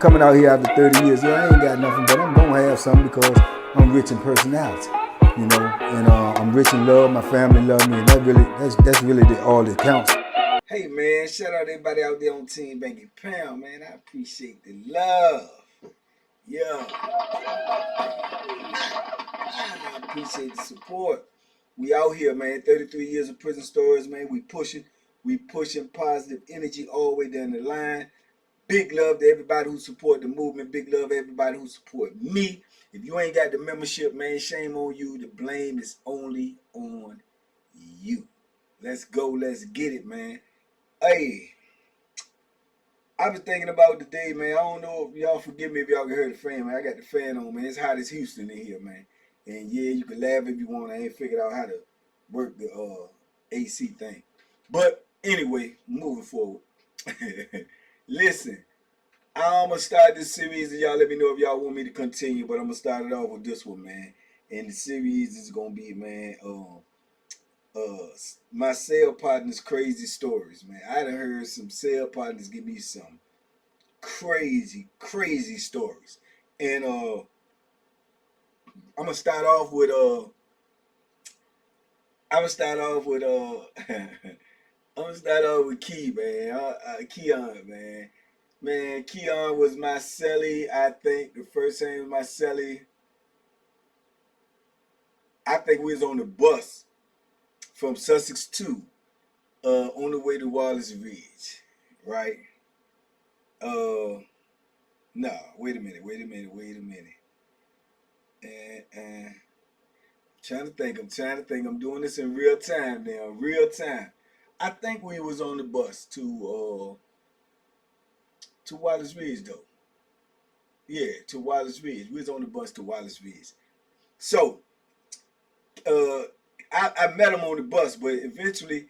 coming out here after 30 years. Yeah, I ain't got nothing, but I'm gonna have something because I'm rich in personality, you know, and I'm rich in love. My family love me, and that's really all that counts. Hey man, shout out everybody out there on Team Banky Pound, man. I appreciate the love. Yeah. I appreciate the support. We out here, man. 33 years of prison stories, man. We pushing positive energy all the way down the line. Big love to everybody who support the movement. Big love to everybody who support me. If you ain't got the membership, man, shame on you. The blame is only on you. Let's go. Let's get it, man. Hey, I was thinking about today, man. I don't know if y'all forgive me if y'all can hear the fan, man. I got the fan on, man. It's hot as Houston in here, man. And yeah, you can laugh if you want. I ain't figured out how to work the AC thing. But anyway, moving forward. Listen, I'm gonna start this series, and y'all let me know if y'all want me to continue. But I'm gonna start it off with this one, man. And the series is gonna be, man, my cell partner's crazy stories, man. I done heard some cell partners give me some crazy stories. And I'm gonna start off with I'm gonna start off with I'm gonna start off with Key, man. Keon, man. Man, Keon was my cellie. I think the first time was my cellie. I think we was on the bus from Sussex 2, on the way to Wallace Ridge, right? No, wait a minute. And trying to think. I'm doing this in real time now. Real time. I think we was on the bus to Wallace Ridge though. Yeah, to Wallace Ridge. We was on the bus to Wallace Ridge. So I met him on the bus, but eventually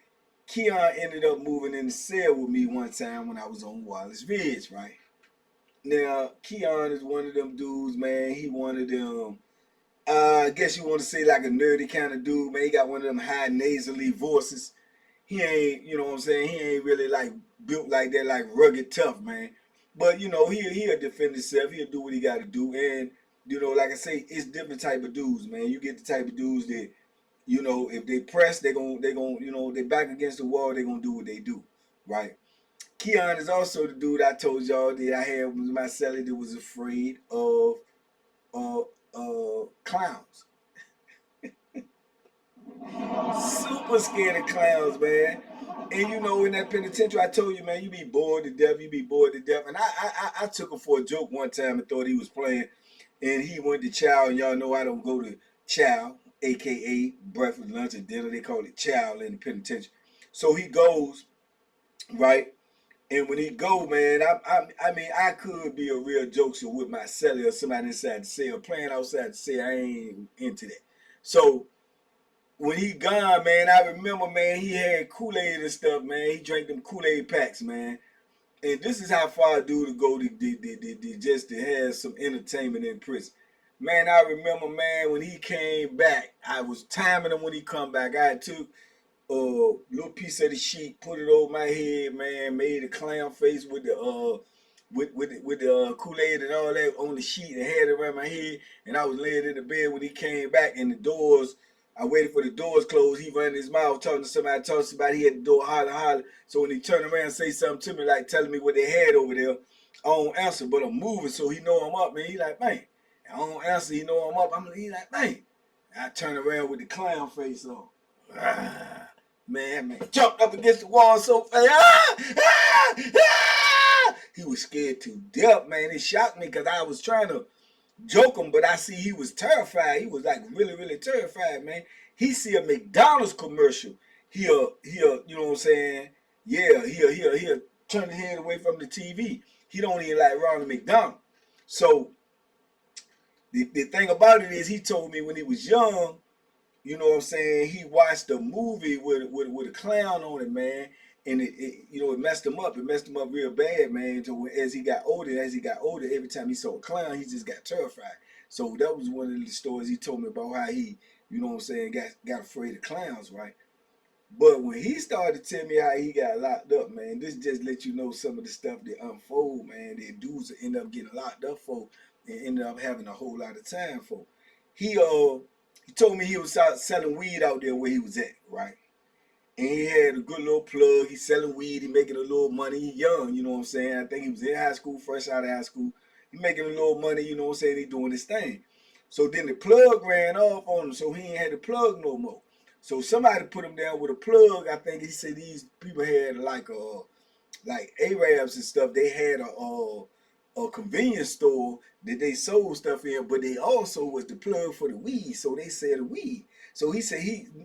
Keon ended up moving in the cell with me one time when I was on Wallace Ridge, right? Now, Keon is one of them dudes, man. He one of them, I guess you want to say like a nerdy kind of dude, man. He got one of them high nasally voices. He ain't, you know what I'm saying? He ain't really like built like that, like rugged tough, man. But you know, he'll defend himself. He'll do what he got to do. And you know, like I say, it's different type of dudes, man. You get the type of dudes that, you know, if they press, they're gonna, you know, they back against the wall, they're gonna do what they do, right? Keon is also the dude I told y'all that I had with my celly that was afraid of clowns. Super scared of clowns, man. And you know, in that penitentiary, I told you, man, you be bored to death. You be bored to death. And I took him for a joke one time and thought he was playing. And he went to chow, and y'all know I don't go to chow, aka breakfast, lunch, and dinner. They call it chow in the penitentiary. So he goes, right? And when he go, man, I mean, I could be a real jokester with my celly or somebody inside the cell. Playing outside the cell, I ain't into that. So when he gone, man, I remember, man, he had Kool-Aid and stuff, man. He drank them Kool-Aid packs, man. And this is how far I do to go to just to have some entertainment in prison. Man, I remember, man, when he came back, I was timing him when he come back. I took a little piece of the sheet, put it over my head, man, made a clown face with the Kool-Aid and all that on the sheet and had it around my head. And I was laying in the bed when he came back, and the doors, I waited for the doors closed. He ran his mouth talking to somebody, he had the door holler. So when he turned around and say something to me, like telling me what they had over there, I don't answer, but I'm moving, so he know I'm up, man. He like, man. I don't answer, he know I'm up. He like, man. I turn around with the clown face on. Man, jumped up against the wall so fast. He was scared to death, man. It shocked me because I was trying to joke him, but I see he was terrified. He was like really terrified, man. He see a McDonald's commercial. He'll, you know what I'm saying? Yeah, he'll turn his head away from the TV. He don't even like Ronald McDonald. So the thing about it is, he told me when he was young, you know what I'm saying, he watched a movie with a clown on it, man, and it you know, it messed him up. It messed him up real bad, man. So as he got older, every time he saw a clown, he just got terrified. So that was one of the stories he told me about how he, you know what I'm saying, got afraid of clowns, right? But when he started telling me how he got locked up, man, this just let you know some of the stuff that unfold, man. That dudes end up getting locked up for and ended up having a whole lot of time for. He told me he was out selling weed out there where he was at, right? And he had a good little plug. He's selling weed. He making a little money. He young, you know what I'm saying? I think he was in high school, fresh out of high school. He making a little money, you know what I'm saying? He doing his thing. So then the plug ran off on him, so he ain't had the plug no more. So somebody put him down with a plug. I think he said these people had like Arabs and stuff. They had a convenience store that they sold stuff in, but they also was the plug for the weed. So they said the weed. So he said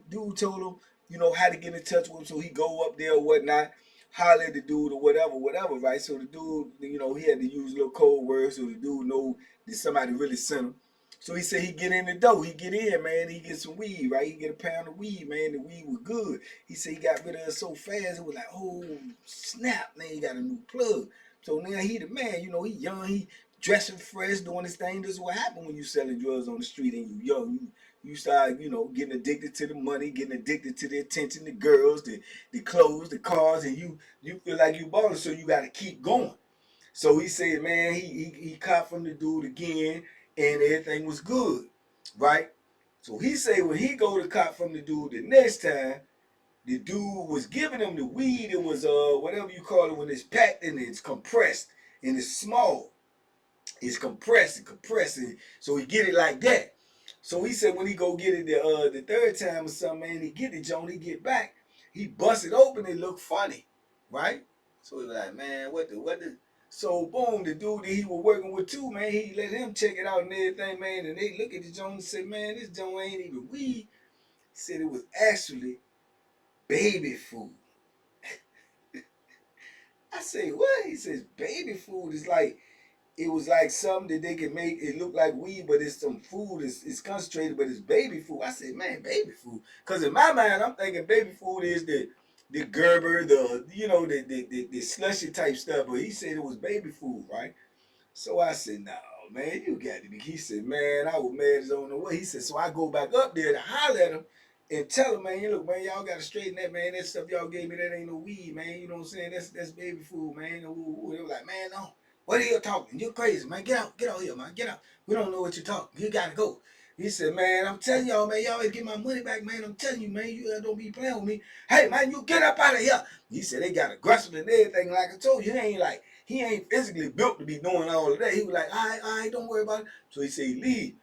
dude told him, you know, how to get in touch with him. So he go up there or whatnot, holler at the dude or whatever, right? So the dude, you know, he had to use little code words so the dude know that somebody really sent him. So he said he get in the door, he get in, man, he get some weed, right? He get a pound of weed, man. The weed was good. He said he got rid of it so fast, it was like, oh snap, man, he got a new plug. So now he the man, you know, he young, he dressing fresh, doing his thing. This is what happened when you selling drugs on the street and you young. You start, you know, getting addicted to the money, getting addicted to the attention, the girls, the clothes, the cars, and you feel like you balling, so you got to keep going. So he said, man, he caught from the dude again, and everything was good, right? So he said when he go to cop from the dude the next time, the dude was giving him the weed. It was whatever you call it when it's packed and it's compressed and it's small. It's compressed and compressed, and so he get it like that. So he said when he go get it the third time or something, man, he get it, John. He get back, he bust it open. It look funny, right? So he was like, man, what the? So boom, the dude that he was working with too, man, he let him check it out and everything, man. And they look at the John and said, man, this John ain't even weed. He said it was actually baby food. I say, what? He says baby food is like it was like something that they can make it look like weed, but it's some food. It's concentrated, but it's baby food. I said, man, baby food. Because in my mind, I'm thinking baby food is the Gerber, the slushy type stuff. But he said it was baby food, right? So I said, no, man, you got to be. He said, man, I was mad as on the way. He said, so I go back up there to holler at him and tell him, man, look, man, y'all got to straighten that, man. That stuff y'all gave me, that ain't no weed, man. You know what I'm saying? That's baby food, man. They were like, man, no. What are you talking? You're crazy, man. Get out here, man. Get out. We don't know what you're talking. You got to go. He said, man, I'm telling y'all, man, y'all get my money back, man. I'm telling you, man, you don't be playing with me. Hey, man, you get up out of here. He said they got aggressive and everything. Like I told you, he ain't physically built to be doing all of that. He was like, all right, don't worry about it. So he said, leave.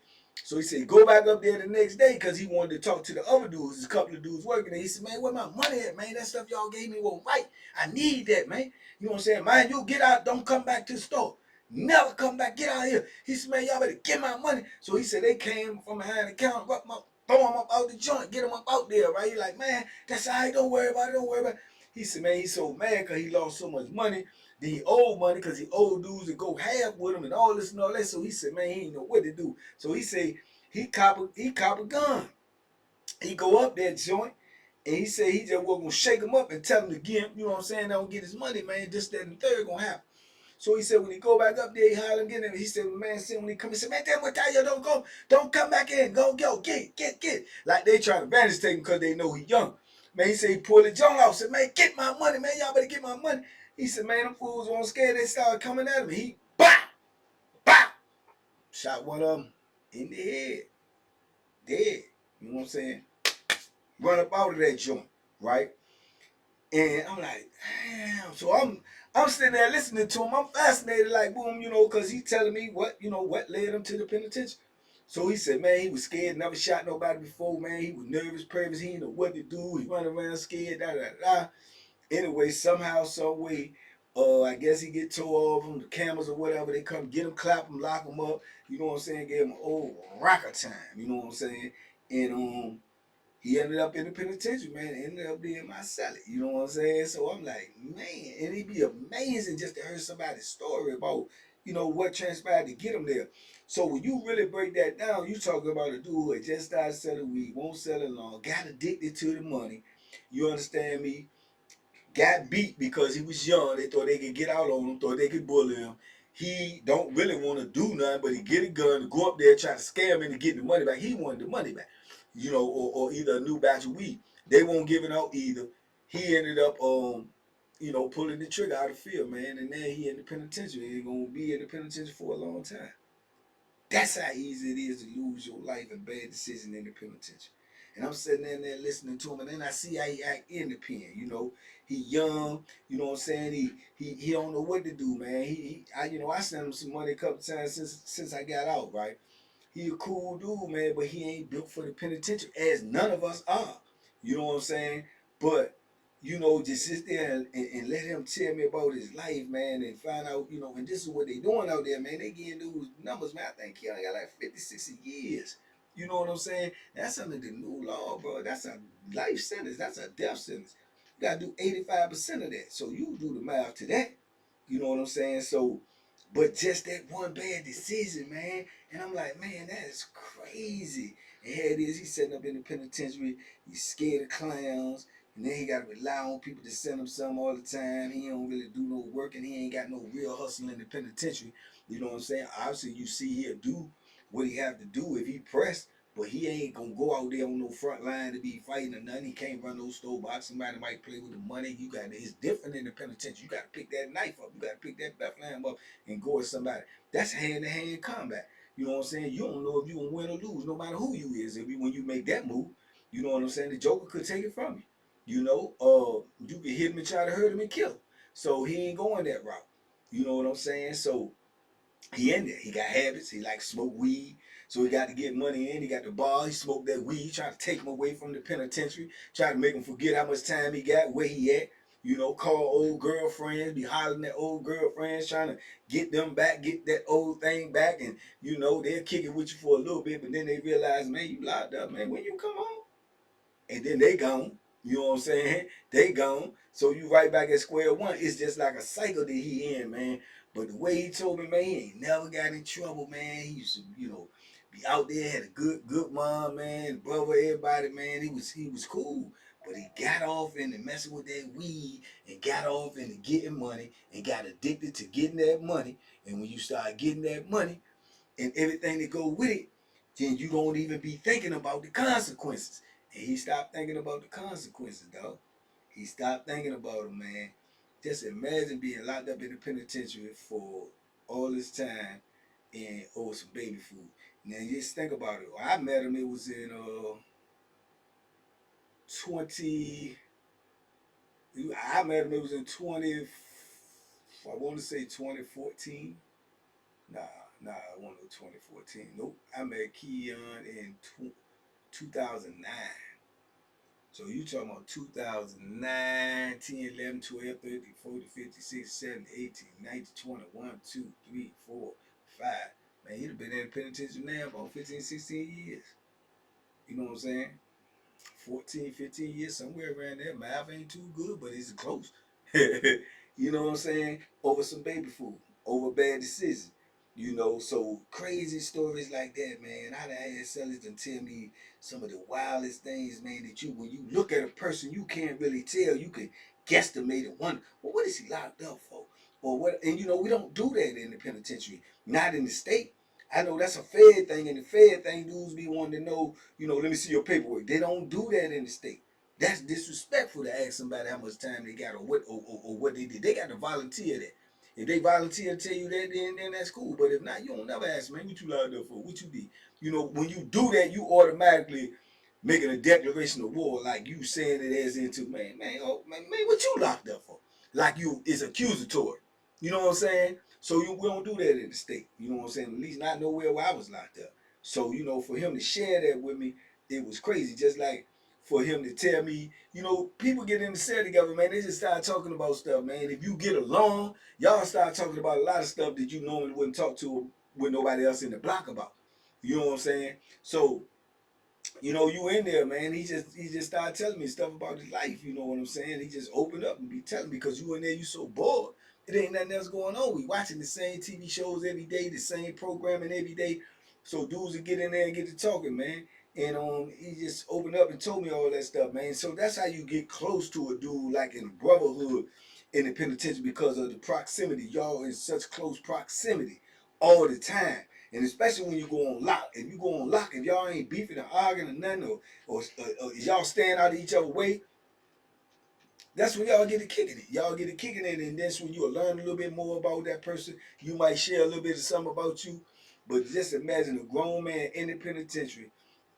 So he said, go back up there the next day because he wanted to talk to the other dudes. There's a couple of dudes working there. He said, man, where my money at, man? That stuff y'all gave me wasn't right. I need that, man. You know what I'm saying? Man, you get out. Don't come back to the store. Never come back. Get out of here. He said, man, y'all better get my money. So he said they came from behind the counter, throw him up out the joint, get him up out there, right? He like, man, that's all right. Don't worry about it. Don't worry about it. He said, man, he's so mad because he lost so much money. Then he owed money because he owed dudes to go half with him and all this and all that. So he said, man, he ain't know what to do. So he said he cop a gun. He go up that joint and he said he just was gonna shake him up and tell him to give him, you know what I'm saying, don't get his money, man. This, that, and the third gonna happen. So he said when he go back up there, he holler and get him. He said, man, when he come, he said, man, damn, what you don't come back in. Go, get. Like they trying to advantage take him because they know he young. Man, he said he pulled the joint off. Said, man, get my money, man. Y'all better get my money. He said, man, them fools weren't scared. They started coming at him. He, bow, bow, shot one of them in the head. Dead. You know what I'm saying? Run up out of that joint, right? And I'm like, damn. So I'm sitting there listening to him. I'm fascinated, like, boom, you know, because he's telling me what led him to the penitentiary. So he said, man, he was scared, never shot nobody before, man. He was nervous, nervous. He didn't know what to do. He running around scared, da, da, da. Anyway, somehow, some way, I guess he get tore off from the cameras or whatever. They come get him, clap him, lock him up. You know what I'm saying? Gave him an old rocker time. You know what I'm saying? And he ended up in the penitentiary, man. Ended up being my celly. You know what I'm saying? So I'm like, man, and it'd be amazing just to hear somebody's story about, you know, what transpired to get him there. So when you really break that down, you talking about a dude who had just started selling weed, won't sell it long, got addicted to the money. You understand me? Got beat because he was young. They thought they could get out on him, thought they could bully him. He don't really want to do nothing, but he get a gun to go up there, try to scam him into getting the money back. He wanted the money back, you know, or either a new batch of weed. They won't give it out either. He ended up pulling the trigger out of fear, man, and then he in the penitentiary. He's gonna be in the penitentiary for a long time. That's how easy it is to lose your life and bad decision in the penitentiary. And I'm sitting in there listening to him, and then I see how he act in the pen. He young. You know what I'm saying? He don't know what to do, man. I sent him some money a couple times since I got out, right? He a cool dude, man, but he ain't built for the penitentiary, as none of us are. You know what I'm saying? But just sit there and let him tell me about his life, man, and find out, and this is what they doing out there, man. They getting those numbers, man. I think Keon got like 50, 60 years. You know what I'm saying? That's under the new law, bro. That's a life sentence. That's a death sentence. You gotta do 85% of that. So you do the math to that. You know what I'm saying? So, but just that one bad decision, man. And I'm like, man, that is crazy. And here it is. He's sitting up in the penitentiary. He's scared of clowns. And then he got to rely on people to send him something all the time. He don't really do no work, and he ain't got no real hustle in the penitentiary. You know what I'm saying? Obviously, you see he'll do what he have to do if he pressed, but he ain't going to go out there on no front line to be fighting or nothing. He can't run no store box. Somebody might play with the money. It's different in the penitentiary. You got to pick that knife up. You got to pick that Bethlehem up and go at somebody. That's hand-to-hand combat. You know what I'm saying? You don't know if you going to win or lose, no matter who you is. When you make that move, you know what I'm saying? The Joker could take it from you. You can hit him and try to hurt him and kill him. So he ain't going that route. You know what I'm saying? So he in there. He got habits. He like smoke weed. So he got to get money in. He got the bar. He smoked that weed. Trying to take him away from the penitentiary. Trying to make him forget how much time he got, where he at. Call old girlfriends, be hollering at old girlfriends, trying to get them back, get that old thing back. And, they'll kick it with you for a little bit, but then they realize, man, you locked up, man. When you come home? And then they gone. You know what I'm saying? They gone. So you right back at square one. It's just like a cycle that he in, man. But the way he told me, man, he ain't never got in trouble, man. He used to, be out there, had a good mom, man, brother, everybody, man. He was cool. But he got off into messing with that weed and got off into getting money and got addicted to getting that money. And when you start getting that money and everything that go with it, then you don't even be thinking about the consequences. And he stopped thinking about the consequences, dog. He stopped thinking about them, man. Just imagine being locked up in the penitentiary for all this time and over some baby food. Now just think about it. I met him. It was in 20. I met him. It was in 20. I want to say 2014. Nah, I want to 2014. Nope. I met Keon in 2009. So you talking about 2009, 10, 11, 12, 13, 14, 15, 16, 17, 18, 19, 20, 1, 2, 3, 4, 5. Man, he'd have been in the penitentiary now about 15, 16 years. You know what I'm saying? 14, 15 years, somewhere around there. Math ain't too good, but it's close. You know what I'm saying? Over some baby food, over bad decisions. So crazy stories like that, man. I done had sellers to tell me some of the wildest things, man, that when you look at a person, you can't really tell. You can guesstimate and wonder, well, what is he locked up for? Or what? And we don't do that in the penitentiary, not in the state. I know that's a Fed thing, and the Fed thing, dudes be wanting to know, let me see your paperwork. They don't do that in the state. That's disrespectful to ask somebody how much time they got or what they did. They got to volunteer that. If they volunteer to tell you that, then that's cool. But if not, you don't never ask, man, what you locked up for? What you did? When you do that, you automatically making a declaration of war, like you saying it as into, man, what you locked up for? Like you is accusatory. You know what I'm saying? So we don't do that in the state. You know what I'm saying? At least not nowhere where I was locked up. So, for him to share that with me, it was crazy. Just like for him to tell me, people get in the cell together, man, they just start talking about stuff, man. If you get along, y'all start talking about a lot of stuff that you normally wouldn't talk to with nobody else in the block about. You know what I'm saying? So, you in there, man. He just started telling me stuff about his life. You know what I'm saying? He just opened up and be telling me, because you in there, you so bored. It ain't nothing else going on. We watching the same TV shows every day, the same programming every day. So dudes would get in there and get to talking, man. And he just opened up and told me all that stuff, man. So that's how you get close to a dude, like in brotherhood in the penitentiary, because of the proximity. Y'all in such close proximity all the time. And especially when you go on lock. If you go on lock, if y'all ain't beefing or arguing or nothing, or y'all staying out of each other's way, that's when y'all get to kicking it. Y'all get to kicking it, and that's when you'll learn a little bit more about that person. You might share a little bit of something about you. But just imagine a grown man in the penitentiary,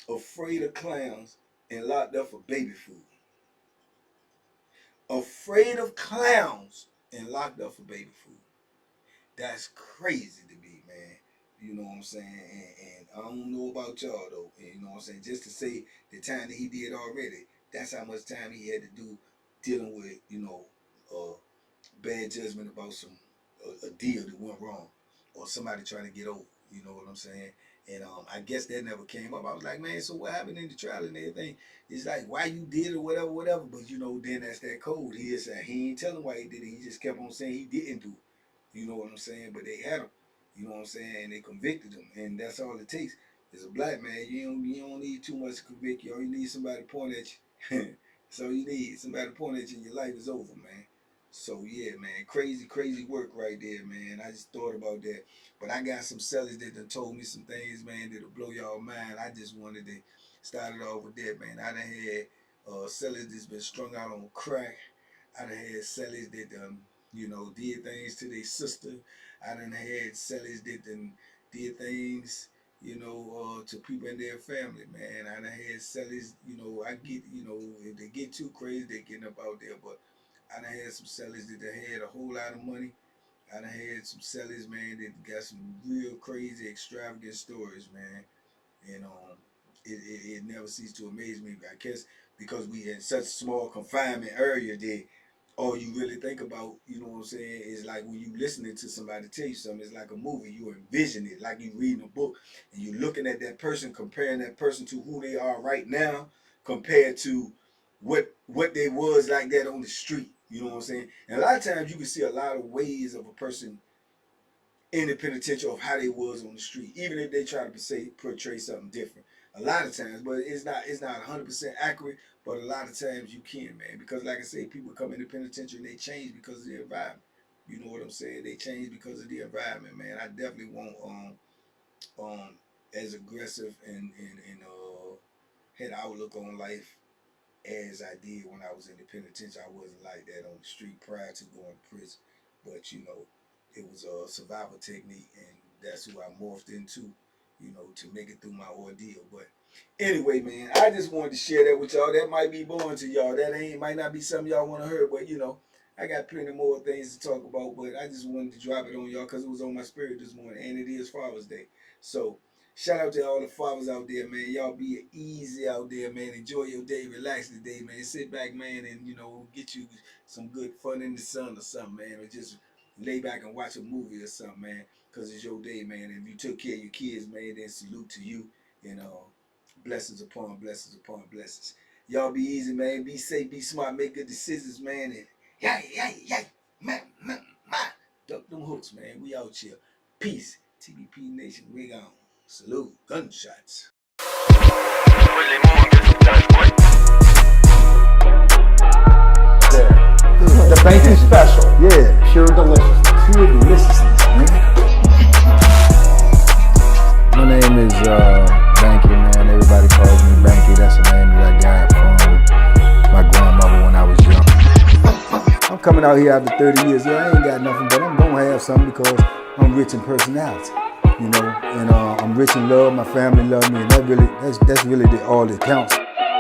afraid of clowns, and locked up for baby food. Afraid of clowns and locked up for baby food. That's crazy to me, man. You know what I'm saying? And I don't know about y'all though. And you know what I'm saying? Just to say the time that he did already, that's how much time he had to do dealing with, bad judgment about a deal that went wrong, or somebody trying to get over. You know what I'm saying? And I guess that never came up. I was like, man, so what happened in the trial and everything? It's like, why you did it, whatever. But then that's that code. He ain't telling why he did it. He just kept on saying he didn't do it. You know what I'm saying? But they had him. You know what I'm saying? And they convicted him. And that's all it takes. As a black man, you don't need too much to convict you. All you need somebody to point at you. So you need somebody to point at you and your life is over, man. So yeah, man, crazy work right there, man. I just thought about that. But I got some sellers that done told me some things, man, that'll blow y'all mind. I just wanted to start it off with that, man. I done had sellers that's been strung out on crack. I done had sellers that did things to their sister. I done had sellers that did things, to people in their family, man. I done had sellers, I get, if they get too crazy, they getting up out there, but I done had some sellers that had a whole lot of money. I done had some sellers, man, that got some real crazy, extravagant stories, man. And it never ceased to amaze me. I guess because we in such a small confinement area that all you really think about, you know what I'm saying, is like when you listening to somebody tell you something, it's like a movie. You envision it, like you reading a book, and you looking at that person, comparing that person to who they are right now, compared to what they was like that on the street. You know what I'm saying? And a lot of times you can see a lot of ways of a person in the penitentiary of how they was on the street, even if they try to portray something different. A lot of times, but it's not 100% accurate. But a lot of times you can, man, because like I say, people come in the penitentiary and they change because of the environment. You know what I'm saying? They change because of the environment, man. I definitely won't as aggressive and had outlook on life as I did when I was in the penitentiary. I wasn't like that on the street prior to going to prison. But, it was a survival technique, and that's who I morphed into, to make it through my ordeal. But anyway, man, I just wanted to share that with y'all. That might be boring to y'all. That might not be something y'all want to hear, but, I got plenty more things to talk about, but I just wanted to drop it on y'all because it was on my spirit this morning, and it is Father's Day. So shout out to all the fathers out there, man. Y'all be easy out there, man. Enjoy your day. Relax today, man. Sit back, man, and, get you some good fun in the sun or something, man. Or just lay back and watch a movie or something, man, because it's your day, man. And if you took care of your kids, man, then salute to you. And blessings upon blessings upon blessings. Y'all be easy, man. Be safe, be smart, make good decisions, man. And yay, man. Duck them hooks, man. We out here. Peace. TBP Nation, we gone. Salute. Gunshots. The banky special. Yeah. Pure deliciousness. Pure deliciousness, man. My name is Banky, man. Everybody calls me Banky. That's the name that I got from my grandmother when I was young. I'm coming out here after 30 years. Yeah, I ain't got nothing, but I'm gonna have something because I'm rich in personality, and I'm rich in love. My family love me, and that's really all that counts.